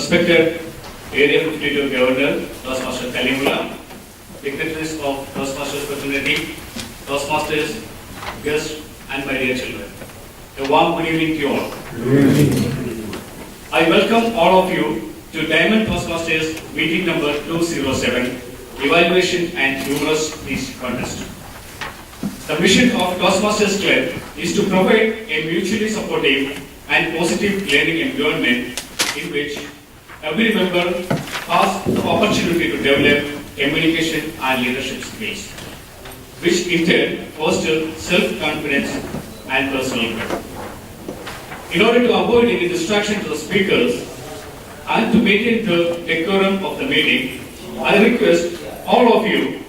respected Area 52 Governor, Toastmaster Kalimula, dignitaries of Toastmasters fraternity, Toastmasters, guests, and my dear children. A warm good evening to you all. I welcome all of you to Dammam Toastmasters meeting number 207, Evaluation and Humorous Speech Contest. The mission of Toastmasters Club is to provide a mutually supportive and positive learning environment in which every member has the opportunity to develop communication and leadership skills, which in turn foster self-confidence and personal growth. In order to avoid any distraction to the speakers and to maintain the decorum of the meeting, I request all of you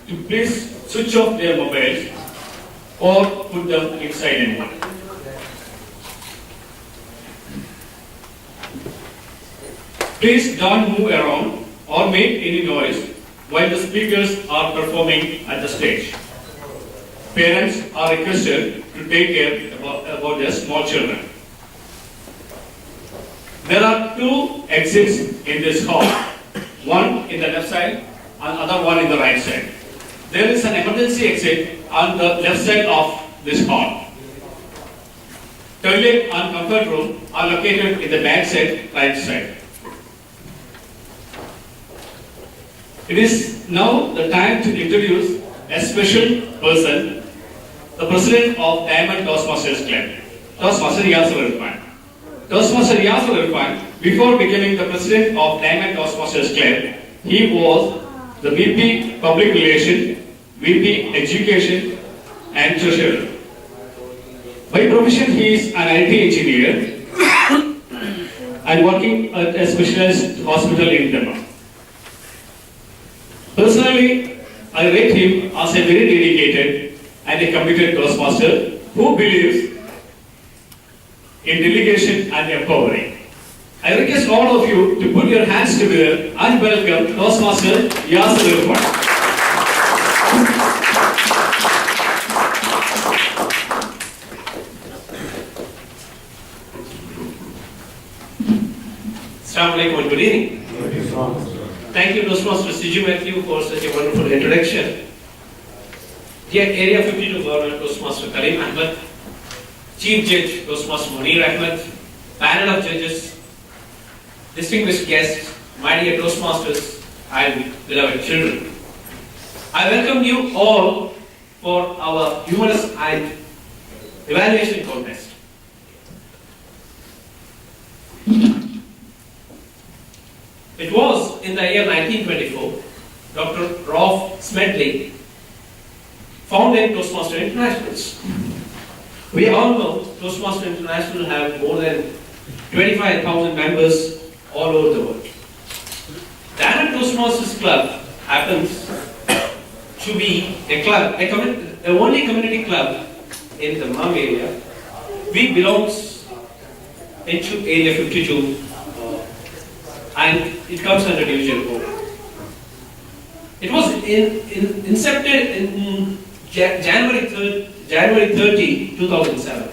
to please switch off their mobiles or put them in silent mode. Please don't move around or make any noise while the speakers are performing at the stage. Parents are requested to take care about their small children. There are two exits in this hall, one in the left side and other one in the right side. There is an emergency exit on the left side of this hall. Toilet and comfort room are located in the back side, right side. It is now the time to introduce a special person, the president of Dammam Toastmasters Club, Toastmaster Yasser Irfan. Toastmaster Yasser Irfan, before becoming the president of Dammam Toastmasters Club, he was the VP Public Relations, VP Education and Treasurer. By profession, he is an IT engineer and working at a specialized hospital in Dammam. Personally, I rate him as a very dedicated and a committed Toastmaster who believes in delegation and empowering. I request all of you to put your hands together and welcome Toastmaster Yasser Irfan. Assalamu alaikum and good evening. Thank you, Toastmaster C.G. Matthew, for such a wonderful introduction. Dear Area 52 Governor Toastmaster Karim Ahmed, Chief Judge Toastmaster Munir Ahmed, panel of judges, distinguished guests, my dear Toastmasters and beloved children. I welcome you all for our humorous and evaluation contest. It was in the year 1924, Dr. Rolf Smedley founded Toastmaster Internationals. We all know Toastmaster International have more than 25,000 members all over the world. The Dammam Toastmasters Club happens to be a club, the only community club in the Dammam area. We belong into Area 52 and it comes under Division 4. It was incepted in January 30, 2007.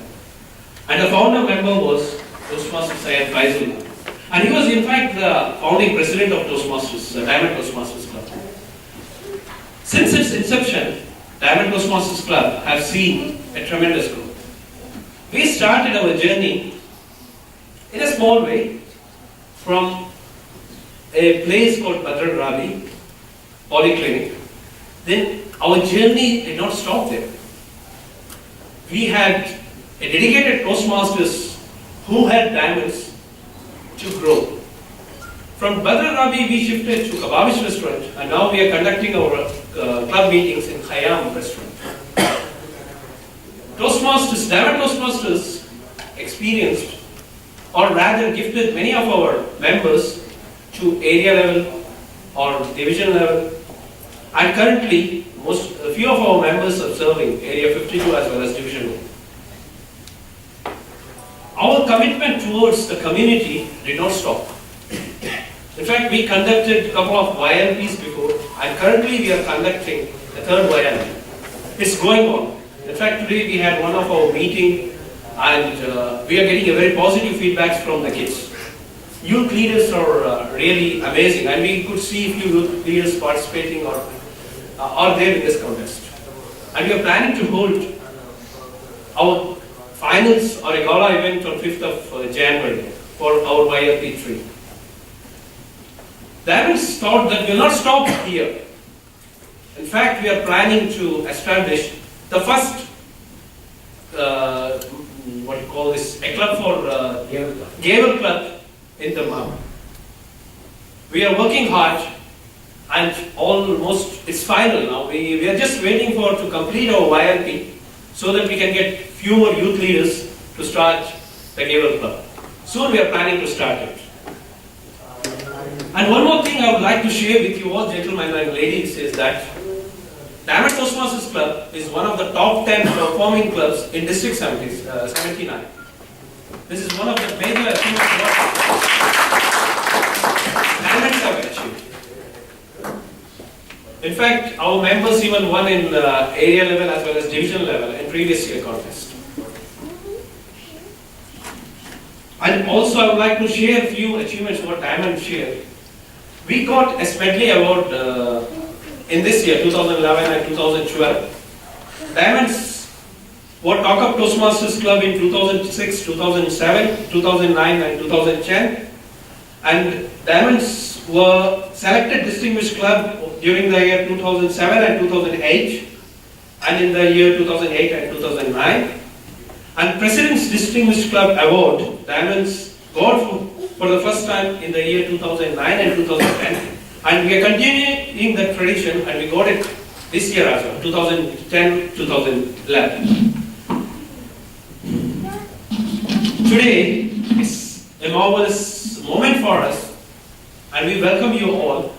And the founder member was Toastmaster Syed Faisal. And he was in fact the founding president of Toastmasters, the Dammam Toastmasters Club. Since its inception, Dammam Toastmasters Club has seen a tremendous growth. We started our journey in a small way from a place called Badr Rabi Polyclinic. Then our journey did not stop there. We had a dedicated Toastmasters who had diamonds to grow. From Badr Rabi we shifted to Khobar restaurant and now we are conducting our club meetings in Khayyam restaurant. Toastmasters, Dammam Toastmasters experienced or rather gifted many of our members to area level or division level, and currently a few of our members are serving Area 52 as well as Division 1. Our commitment towards the community did not stop. In fact, we conducted a couple of YLPs before, and currently we are conducting the third YLP. It's going on. In fact, today we had one of our meeting, and we are getting a very positive feedback from the kids. youth leaders are really amazing, and we could see few youth leaders participating or are there in this contest. And we are planning to hold our finals or a gala event on 5th of January for our YLP3. The events thought that we will not stop here. In fact, we are planning to establish the first, what you call this, a club for Gavel Club in Dammam. We are working hard and almost it's final now. We are just waiting for to complete our YLP so that we can get few more youth leaders to start the Gavel Club. Soon we are planning to start it. And one more thing I would like to share with you all, gentlemen and ladies, is that Dammam Toastmasters Club is one of the top 10 performing clubs in District 79. This is one of the major achievements Dammams have achieved. In fact, our members even won in area level as well as division level in previous year contest. And also I would like to share a few achievements what Dammam shared. We got a Smedley Award in this year, 2011 and 2012. Dammams were Talk Up Toastmasters Club in 2006, 2007, 2009 and 2010. And Dammams were selected Distinguished Club during the year 2007 and 2008 and in the year 2008 and 2009. And President's Distinguished Club Award, Dammams got for the first time in the year 2009 and 2010. And we are continuing that tradition and we got it this year as well, 2010, 2011. Today is a marvelous moment for us and we welcome you all.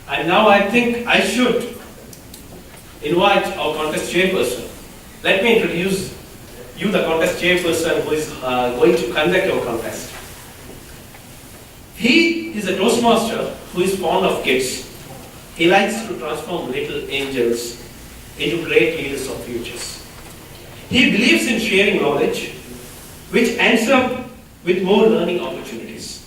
And now I think I should invite our contest chairperson. Let me introduce you the contest chairperson who is going to conduct our contest. He is a Toastmaster who is fond of kids. He likes to transform little angels into great leaders of futures. He believes in sharing knowledge, which ends up with more learning opportunities.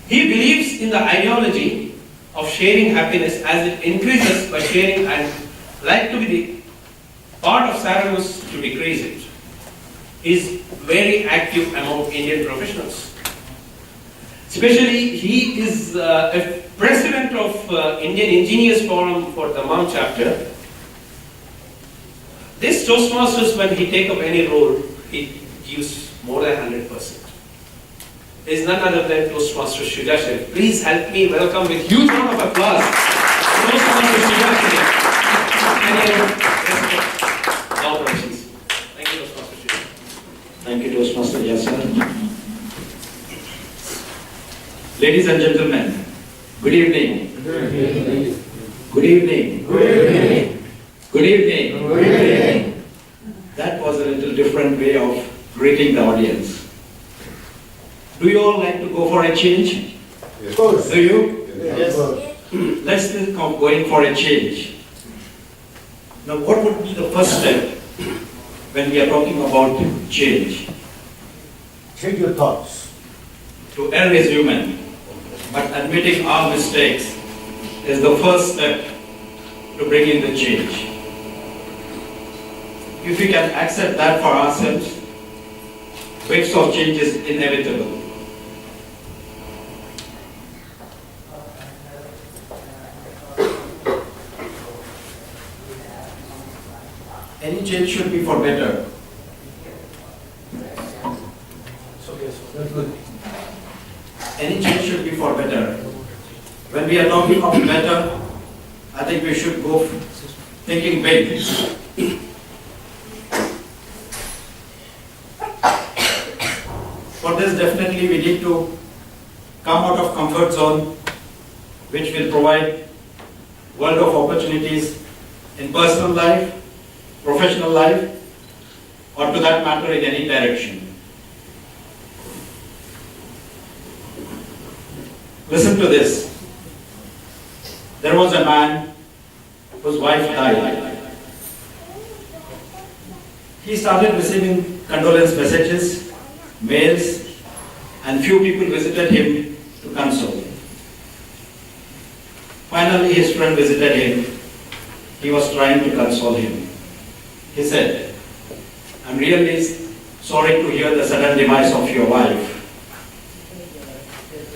He believes in the ideology of sharing happiness as it increases by sharing and like to be the part of sadness to decrease it. He is very active among Indian professionals. Especially, he is a president of Indian Engineers Forum for the Dammam chapter. This Toastmasters, when he takes up any role, he gives more than 100%. There is none other than Toastmaster Shujashan. Please help me welcome with huge round of applause Toastmaster Shujashan. Thank you, Toastmaster Shujashan. Thank you, Toastmaster Yasser. Ladies and gentlemen, good evening. Good evening. Good evening. Good evening. Good evening. Good evening. That was a little different way of greeting the audience. Do you all like to go for a change? Yes. Of course. Do you? Yes. Let's think of going for a change. Now, what would be the first step when we are talking about change? Change your thoughts. To err is human, but admitting our mistakes is the first step to bring in the change. If we can accept that for ourselves, waves of change is inevitable. Any change should be for better. That's good. Any change should be for better. When we are talking of better, I think we should go thinking big. For this, definitely we need to come out of comfort zone, which will provide world of opportunities in personal life, professional life, or to that matter in any direction. Listen to this. There was a man whose wife died. He started receiving condolence messages, mails, and few people visited him to console. Finally, his friend visited him. He was trying to console him. He said, "I'm really sorry to hear the sudden demise of your wife.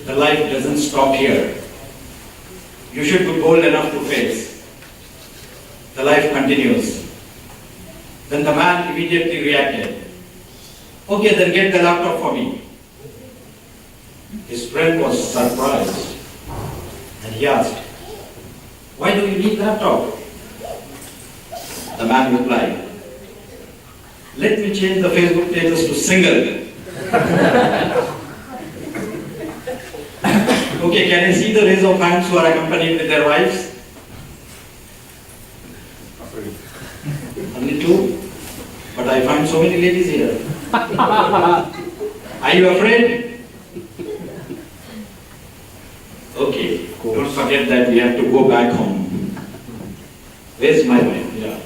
The life doesn't stop here. You should be bold enough to face. The life continues." Then the man immediately reacted, "Okay, then get the laptop for me." His friend was surprised and he asked, "Why do you need laptop?" The man replied, "Let me change the Facebook status to single." Okay, can I see the raise of hands who are accompanied with their wives? Only two? But I find so many ladies here. Are you afraid? Okay, don't forget that we have to go back home. Where's my wife? Yeah.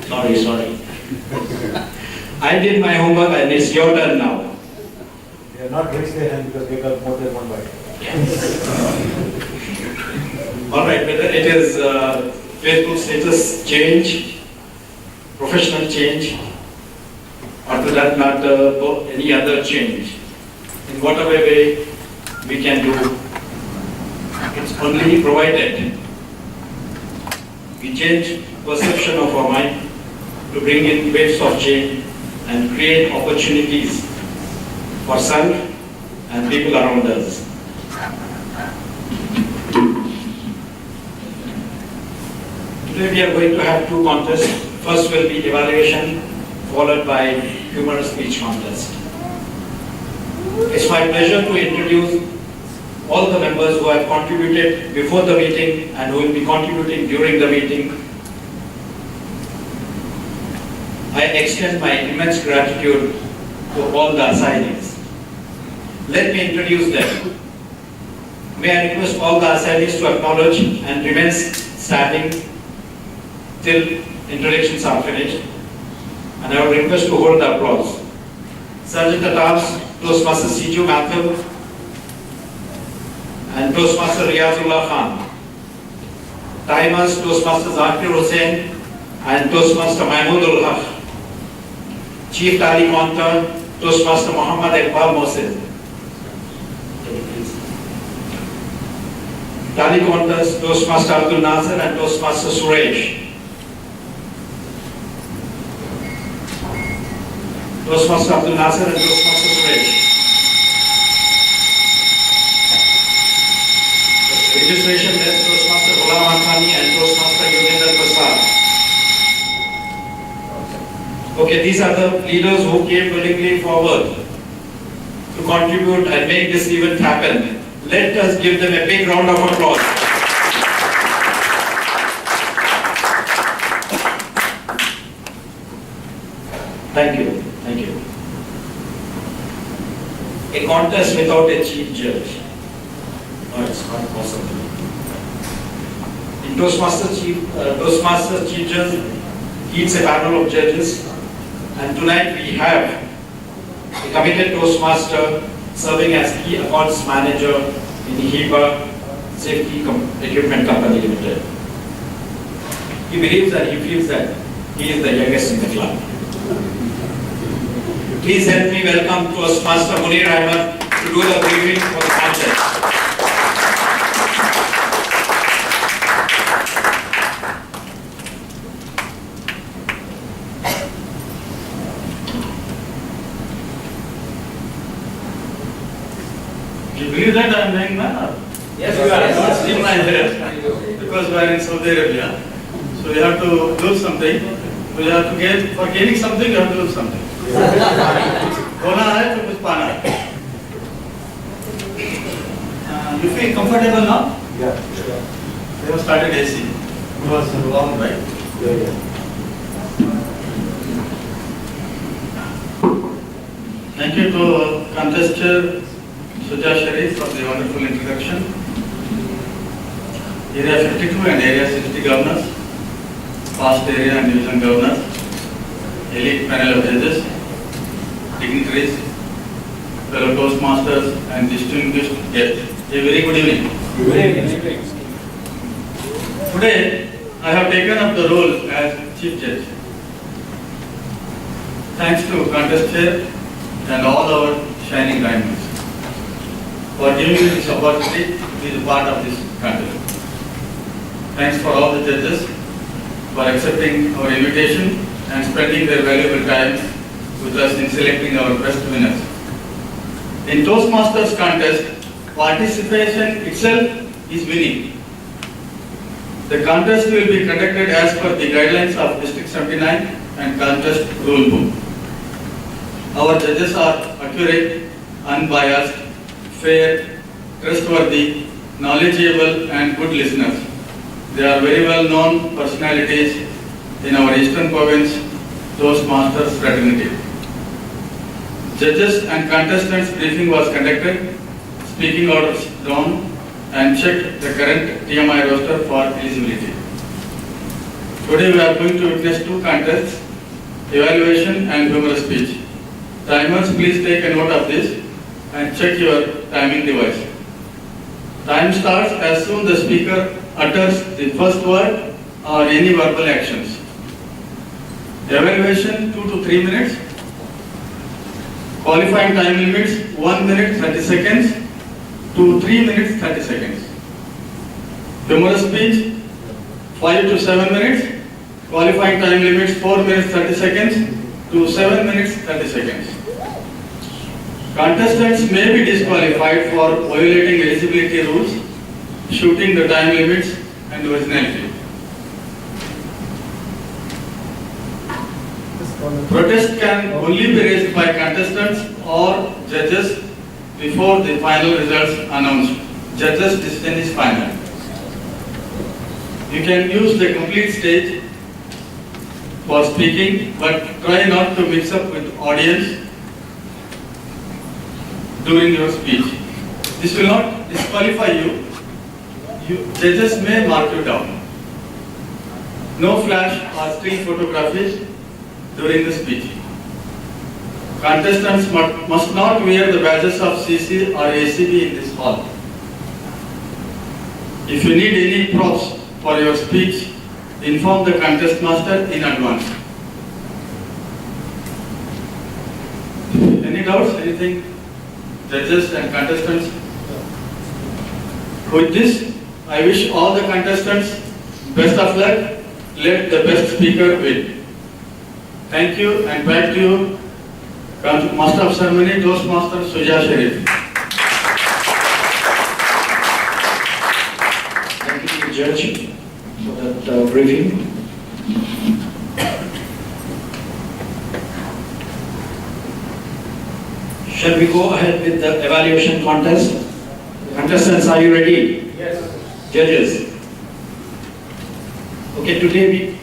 Sorry. I did my homework and it's your turn now. They are not raised their hand because they got more than one wife. All right, whether it is Facebook status change, professional change, or to that matter, any other change, in whatever way we can do, it's only provided we change perception of our mind to bring in waves of change and create opportunities for self and people around us. Today we are going to have two contests. First will be evaluation, followed by humorous speech contest. It's my pleasure to introduce all the members who have contributed before the meeting and who will be contributing during the meeting. I extend my immense gratitude to all the assignees. Let me introduce them. May I request all the assignees to acknowledge and remain standing till introductions are finished. And I would request to hold the applause. Sergeant at Arms, Toastmaster Siju Matthew, and Toastmaster Riyazullah Khan. Timers, Toastmaster Zakir Hussain and Toastmaster Mahmoodul Haq. Chief Tally Counter, Toastmaster Muhammad Iqbal Mohsin. Tally Counters, Toastmaster Abdul Nasir and Toastmaster Suresh. Toastmaster Abdul Nasir and Toastmaster Suresh. Registration desk, Toastmaster Ghulam Hassani and Toastmaster Yunendra Prasad. Okay, these are the leaders who came willingly forward to contribute and make this event happen. Let us give them a big round of applause. Thank you. A contest without a chief judge. No, it's not possible. In Toastmasters chief judge leads a panel of judges, and tonight we have a committed Toastmaster serving as key accounts manager in Khobar Safety Equipment Company Limited. He believes that he feels that he is the youngest in the club. Please help me welcome Toastmaster Munir Ahmed to do the briefing for the contest. You believe that I am doing well? Yes, You are not streamlined here because we are in Saudi Arabia. So you have to do something. You have to get, for gaining something, you have to do something. होना है तो कुछ पाना है. You feel comfortable now? Yeah. They have started AC. It was warm, right? Yeah. Thank you to contestant Suja Sharif for the wonderful introduction. Area 52 and Area 60 governors, past area and division governors, elite panel of judges, dignitaries, fellow Toastmasters and distinguished guests. A very good evening. Today, I have taken up the role as Chief Judge. Thanks to contest chair and all our shining diamonds for giving me this opportunity to be a part of this contest. Thanks for all the judges for accepting our invitation and spending their valuable time with us in selecting our best winners. In Toastmasters contest, participation itself is winning. The contest will be conducted as per the guidelines of District 79 and contest rule book. Our judges are accurate, unbiased, fair, trustworthy, knowledgeable and good listeners. They are very well known personalities in our Eastern Province Toastmasters fraternity. Judges and contestants briefing was conducted, speaking orders drawn and checked the current TMI roster for eligibility. Today we are going to witness two contests, evaluation and humorous speech. Timers, please take a note of this and check your timing device. Time starts as soon the speaker utters the first word or any verbal actions. Evaluation 2 to 3 minutes. Qualifying time limits 1 minute 30 seconds to 3 minutes 30 seconds. Humorous speech 5 to 7 minutes. Qualifying time limits 4 minutes 30 seconds to 7 minutes 30 seconds. Contestants may be disqualified for violating eligibility rules, shooting the time limits and originality. Protest can only be raised by contestants or judges before the final results announced. Judges' decision is final. You can use the complete stage for speaking, but try not to mix up with audience during your speech. This will not disqualify you. Judges may mark you down. No flash or still photography during the speech. Contestants must not wear the badges of CC or ACB in this hall. If you need any props for your speech, inform the contest master in advance. Any doubts? Anything? Judges and contestants? With this, I wish all the contestants best of luck. Let the best speaker win. Thank you and back to you, Master of Ceremony, Toastmaster Suja Sharif. Thank you, Chief Judge, for that briefing. Shall we go ahead with the evaluation contest? Contestants, are you ready? Yes. Judges. Okay, today we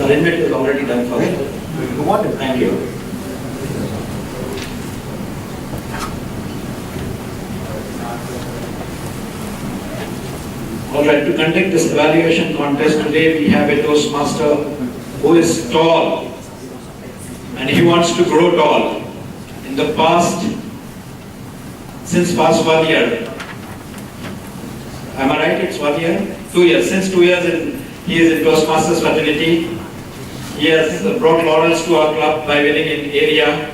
arrangement is already done for it. Thank you. All right, to conduct this evaluation contest today, we have a Toastmaster who is tall and he wants to grow tall. In the past, since past 1 year, am I right? It's 1 year? 2 years. Since 2 years, he is in Toastmasters fraternity. He has brought laurels to our club by winning in area.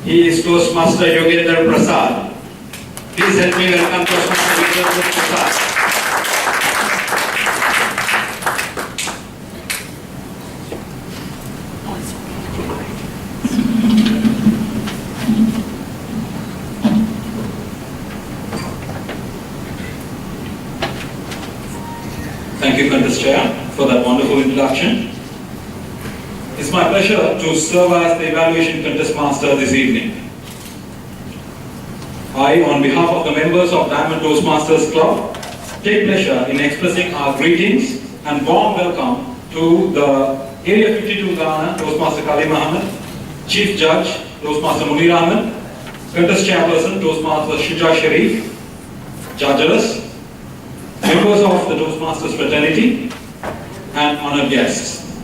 He is Toastmaster Yogendra Prasad. Please help me welcome Toastmaster Yogendra Prasad. Thank you, Contest Chair, for that wonderful introduction. It's my pleasure to serve as the evaluation contest master this evening. I, on behalf of the members of Dammam Toastmasters Club, take pleasure in expressing our greetings and warm welcome to the Area 52 Ghana Toastmaster Kali Muhammad, Chief Judge Toastmaster Munir Ahmed, Contest Chairperson Toastmaster Shuja Sharif, judges, members of the Toastmasters fraternity, and honored guests.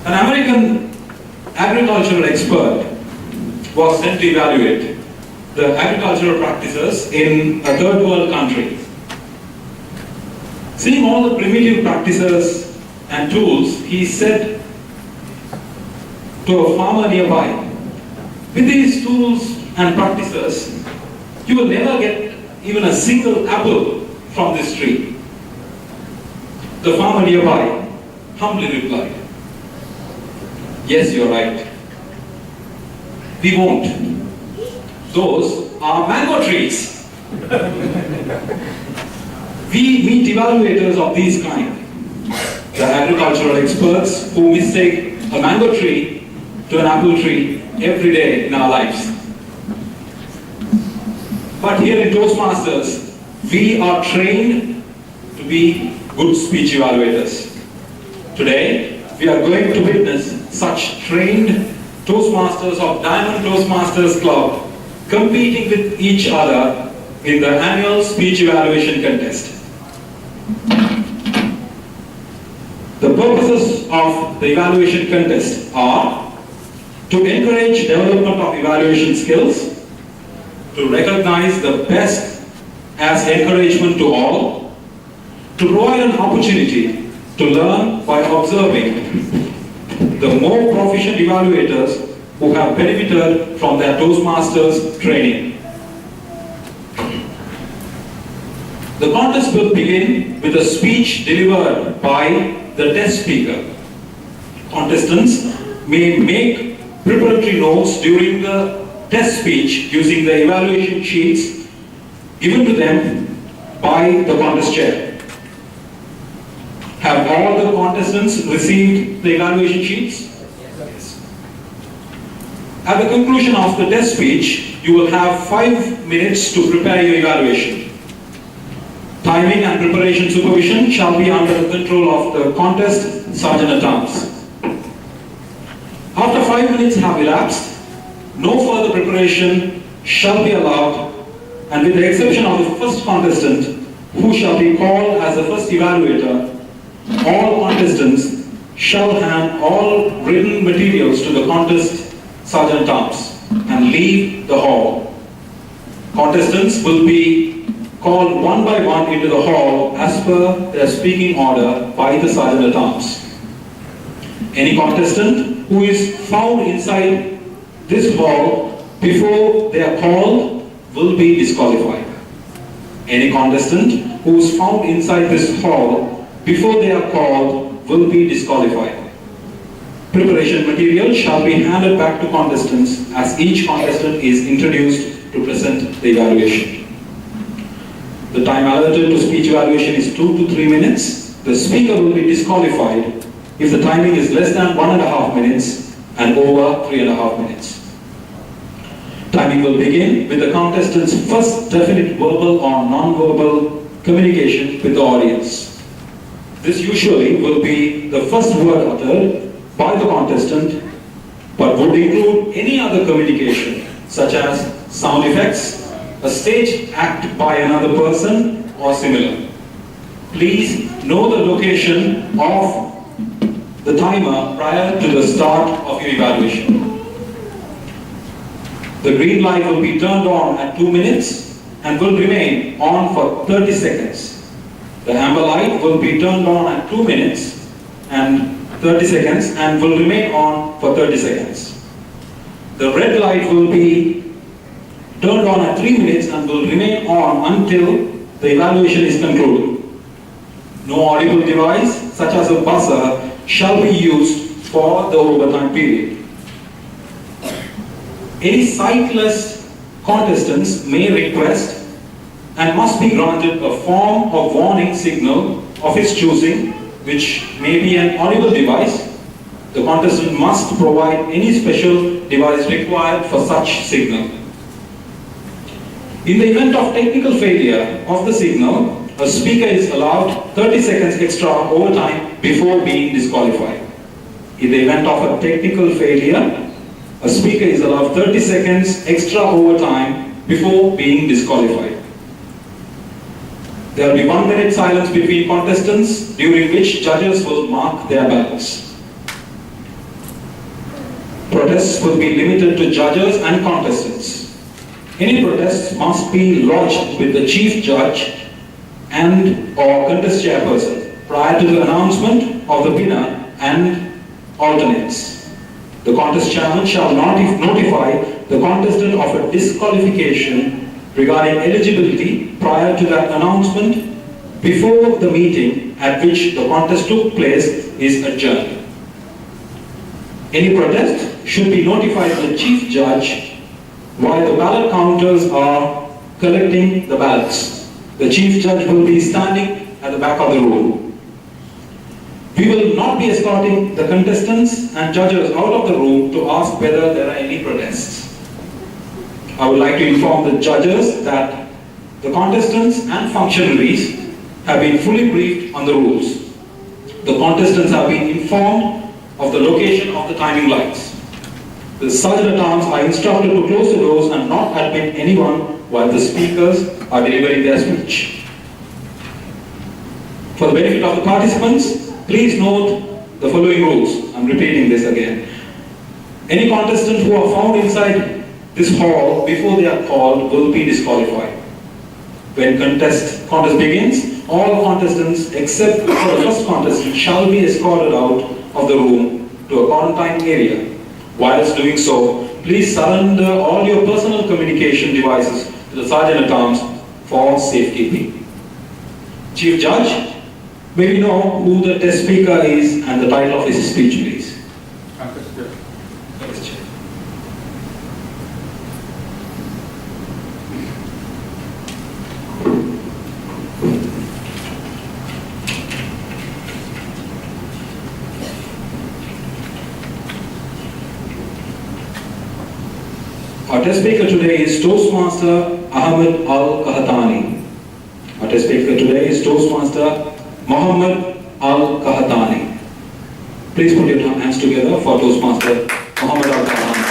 An American agricultural expert was sent to evaluate the agricultural practices in a third world country. Seeing all the primitive practices and tools, he said to a farmer nearby, with these tools and practices, you will never get even a single apple from this tree. The farmer nearby humbly replied, yes, you're right. We won't. Those are mango trees. We meet evaluators of these kind, the agricultural experts who mistake a mango tree to an apple tree every day in our lives. But here in Toastmasters, we are trained to be good speech evaluators. Today, we are going to witness such trained Toastmasters of Dammam Toastmasters Club competing with each other in the annual speech evaluation contest. The purposes of the evaluation contest are to encourage development of evaluation skills, to recognize the best as encouragement to all, to provide an opportunity to learn by observing the more proficient evaluators who have benefited from their Toastmasters training. The contest will begin with a speech delivered by the test speaker. Contestants may make preparatory notes during the test speech using the evaluation sheets given to them by the contest chair. Have all the contestants received the evaluation sheets? Yes. At the conclusion of the test speech, you will have 5 minutes to prepare your evaluation. Timing and preparation supervision shall be under the control of the contest Sergeant-at-Arms. After 5 minutes have elapsed, no further preparation shall be allowed, and with the exception of the first contestant, who shall be called as the first evaluator, all contestants shall hand all written materials to the contest Sergeant-at-Arms and leave the hall. Contestants will be called one by one into the hall as per their speaking order by the Sergeant-at-Arms. Any contestant who is found inside this hall before they are called will be disqualified. Any contestant who is found inside this hall before they are called will be disqualified. Preparation material shall be handed back to contestants as each contestant is introduced to present the evaluation. The time allotted to speech evaluation is 2 to 3 minutes. The speaker will be disqualified if the timing is less than 1.5 minutes and over 3.5 minutes. Timing will begin with the contestant's first definite verbal or non-verbal communication with the audience. This usually will be the first word uttered by the contestant, but would include any other communication such as sound effects, a stage act by another person or similar. Please know the location of the timer prior to the start of your evaluation. The green light will be turned on at 2 minutes and will remain on for 30 seconds. The amber light will be turned on at 2 minutes and 30 seconds and will remain on for 30 seconds. The red light will be turned on at 3 minutes and will remain on until the evaluation is concluded. No audible device, such as a buzzer, shall be used for the overtime period. Any sightless contestants may request and must be granted a form of warning signal of his choosing, which may be an audible device. The contestant must provide any special device required for such signal. In the event of technical failure of the signal, a speaker is allowed 30 seconds extra overtime before being disqualified. In the event of a technical failure, a speaker is allowed 30 seconds extra overtime before being disqualified. There will be 1 minute silence between contestants, during which judges will mark their ballots. Protests will be limited to judges and contestants. Any protests must be lodged with the chief judge and or contest chairperson prior to the announcement of the winner and alternates. The contest chairman shall notify the contestant of a disqualification regarding eligibility prior to the announcement before the meeting at which the contest took place is adjourned. Any protest should be notified to the chief judge while the ballot counters are collecting the ballots. The chief judge will be standing at the back of the room. We will not be escorting the contestants and judges out of the room to ask whether there are any protests. I would like to inform the judges that the contestants and functionaries have been fully briefed on the rules. The contestants have been informed of the location of the timing lights. The sergeant-at-arms are instructed to close the doors and not admit anyone while the speakers are delivering their speech. For the benefit of the participants, please note the following rules. I'm repeating this again. Any contestant who are found inside this hall before they are called will be disqualified. When contest begins, all contestants except for the first contestant shall be escorted out of the room to a quarantine area. Whilst doing so, please surrender all your personal communication devices to the sergeant-at-arms for safekeeping. Chief Judge, may we know who the test speaker is and the title of his speech, please? Yes, Chair. Our test speaker today is Toastmaster Ahmed Al-Qahtani. Our test speaker today is Toastmaster Muhammad Al-Qahtani. Please put your hands together for Toastmaster Muhammad Al-Qahtani.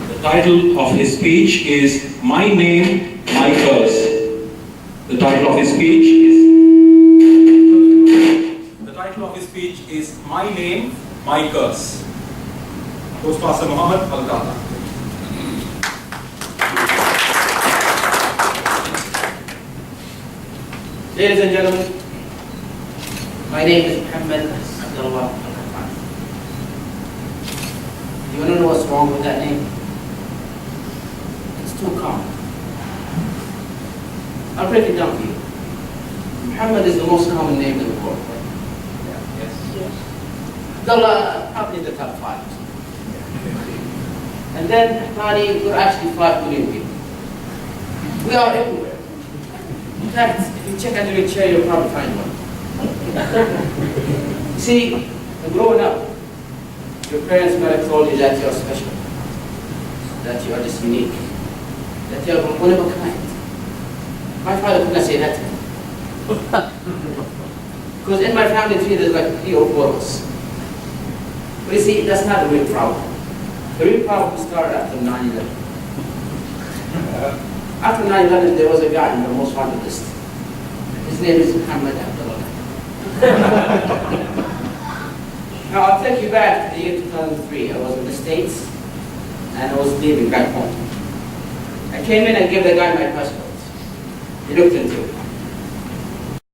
The title of his speech is My Name, My Curse. The title of his speech is My Name, My Curse. Toastmaster Muhammad Al-Qahtani. Ladies and gentlemen, my name is Muhammad Abdullah Al-Qahtani. You want to know what's wrong with that name? It's too common. I'll break it down for you. Muhammad is the most common name in the world. Right? Yes. Abdullah, probably the top 5. And then Qahtani, we're actually 5 million people. We are everywhere. In fact, if you check under your chair, you'll probably find one. See, growing up, your parents might have told you that you're special, that you are just unique, that you're one of a kind. My father could not say that to me. Because in my family tree, there's like 3 or 4 of us. But you see, that's not the real problem. The real problem started after 9/11. After 9/11, there was a guy in the most wanted list. His name is Muhammad Abdullah. Now, I'll take you back to the year 2003. I was in the States, and I was leaving back home. I came in and gave the guy my passport. He looked into it.